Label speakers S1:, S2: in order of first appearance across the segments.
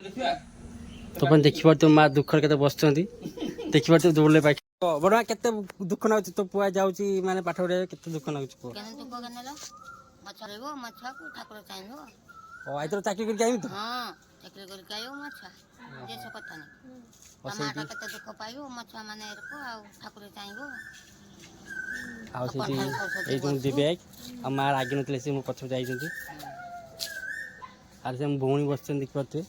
S1: तो देखिए तो माँ दुख के बस देखिए तो दौड़े पाई बड़ा केते दुख ना तो पुआ जाउची माने पाठ पढ़े केते दुख ना पुआ
S2: केने दुख केनेला मछा रेगो मछा को ठाकुर चाहिनो
S1: ओ आइतो चाकरी कर जाई तो
S2: हां चाकरी कर कायो मछा जे सो कथा नहीं टमाटर केते दुख पाइयो मछा माने रखो आ ठाकुर चाहिबो
S1: आ सेठी ए तुम दिबे आ मार आगे नतले से मो पछ जाई जंती आर से हम भौणी बसछन देख पाते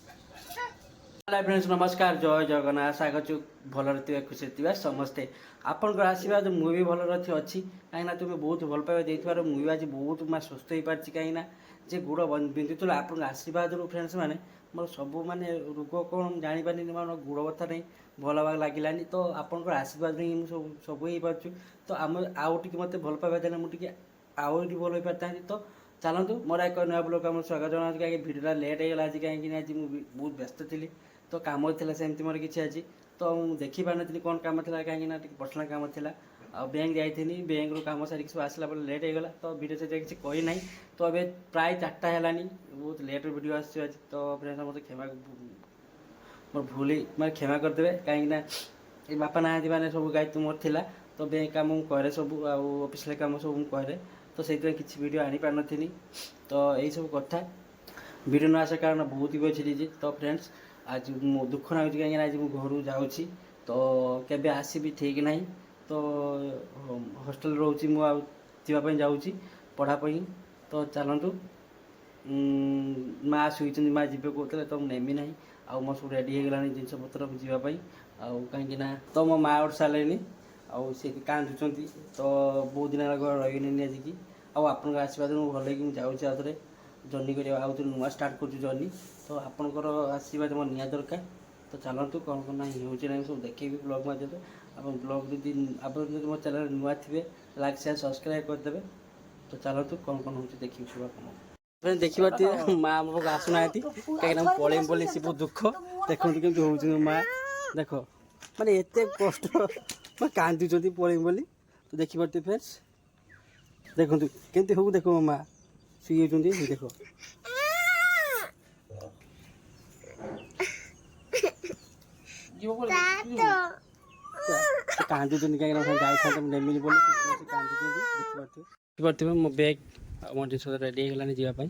S1: हाय फ्रेंड्स नमस्कार जय जगन्नाथ स्वागत भल रही खुशी समस्ते आपन आशीर्वाद मुझे भी भल रही अच्छी कहीं तुम्हें बहुत भल पाइबा देथिबार मुझे आज बहुत मैं सुस्थ हो पार्टी कहीं जे गुड़ बिंधुला आप आशीर्वाद फ्रेंड्स मैंने मोर सब माने रोग कौन जापारे मोर गुड़ बता नहीं भल भाग लगे तो आपंकर आशीर्वाद ही सब हो पार्छु तो आम आउ टी मत भल पाइबा देने मुझे आउ भल हो पारि था तो चलतु मोर एक नया ब्लॉग आम स्वागत जनाऊँ कहीं भिडियोटा लेट हो गला आज कहीं आज मुझे बहुत व्यस्त थी तो कम थी सेमती मोर कि आज तो देखी पार नी कौन कम थी कहीं पर्सनाल कम थी आ बैंक जाइए बैंक रू कम सारिक सब आसला बेले लेट होगा तो भिडियो से किसी कही ना तो अभी प्राय 4टा है बहुत लेट भिड आज तो फ्रेंड्स मत क्षमा मोर भूल मैं क्षमा करदे कहीं बापा ना मैंने सब दायित्व मोर थिला तो बैंक कम कै सब ऑफिस कम सब कै तो से किसी वीडियो आनी पार नी तो यही सब कथा वीडियो न आसा कारण बहुत ही छीड़ी तो फ्रेंड्स आज दुख ना कहीं आज मुझे घर जाऊँगी तो केबे आसबि ठीक ना तो हॉस्टल रोची मुझे जाऊँगी पढ़ापी तो चलतु माँ शुई माँ जी कहते तो नेमी ना आ मो सब रेडी हो गलानी जिनस पत्र जावाई कहीं तो मो माँ उठ सारे आसी कांदुंट तो बहुत दिन रही आज की आपन आशीर्वाद भल कि जाऊँगी आउ थे जर्नी कर आउ थे नुआ स्टार्ट कर जर्नी तो आपंकर आशीर्वाद मोर निया दरकार तो चलतु कौन कौन ना हो सब देखे ब्लॉग मध्य आप ब्लॉग जब आप मो चैनल नुआ थे लाइक शेयर सब्सक्राइब करदे तो चलतु कौन कौन हो देखिए सब आप देखिए माँ मो आसुना कहीं पलैम बोली सी बहुत दुख देखो केमती हो माँ देख माने एत कष्ट कांदुंट पलैम बोली तो देखिए फ्रेंड्स देखो केमती हो देखो माँ शुई देख कांदुंट कहीं जाए नेमिनी बोली कांदुंट देखिए मो बैग मो जिस रेडी होगा जावाई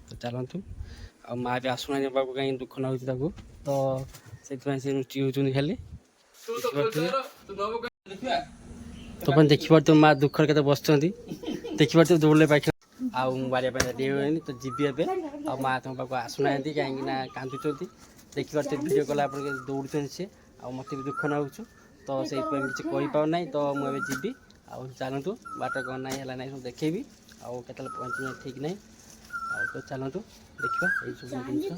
S1: तो चलतु आ माँ भी आसुना कहीं दुख ना तो से चिड़ुन खाली तो देखिए तो माँ दुख के बस देखिए तो दौड़े पाई आउ बारे रेडी हुए तो जीवी एवं आ माँ तुम पाक आसुना कहीं कांदुंट देखिए भिडियो कला आप दौड़े सी आ मत भी दुख ना तो से किसी कहीपारना तो मुझे जीवी आ चलतु बाट कौन ना है ना सब देखेबी आउ के पहुँचना ठीक ना तो चलतु देखा ये सब जिन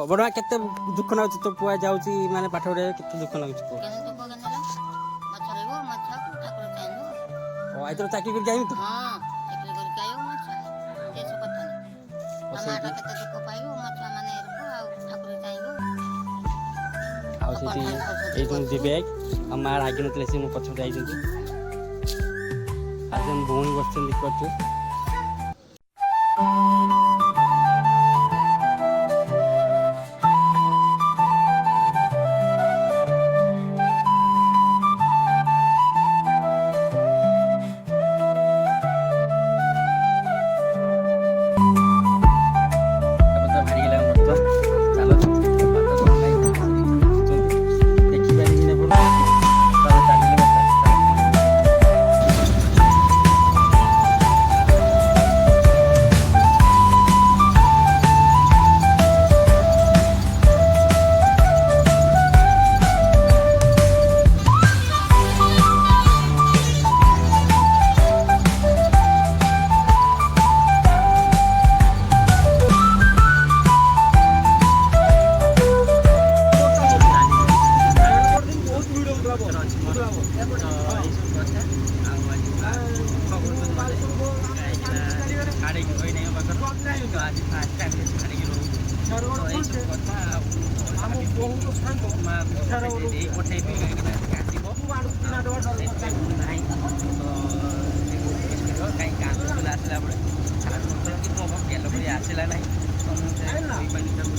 S1: बड़ा केते दुख ना तो पुआ जाउची माने पाठ पढ़े केते दुख ना पुआ
S2: केने दुख केनेला मछा रेगो मछा को ठाकुर चाहिनो
S1: ओ आइतो चाकरी कर जाई तो
S2: हां चाकरी कर कायो मछा जे सो कथा नहीं टमाटर केते दुख पाइयो मछा माने रखो आ ठाकुर चाहिबो
S1: आ सेठी ए तुम दिबे आ मार आगे नतले से मो पछ जाई जंती आज हम भौणी बसछन देख पाते आसला ସମୟ ଅନୁସାରେ କହିପାରିନି ତାକୁ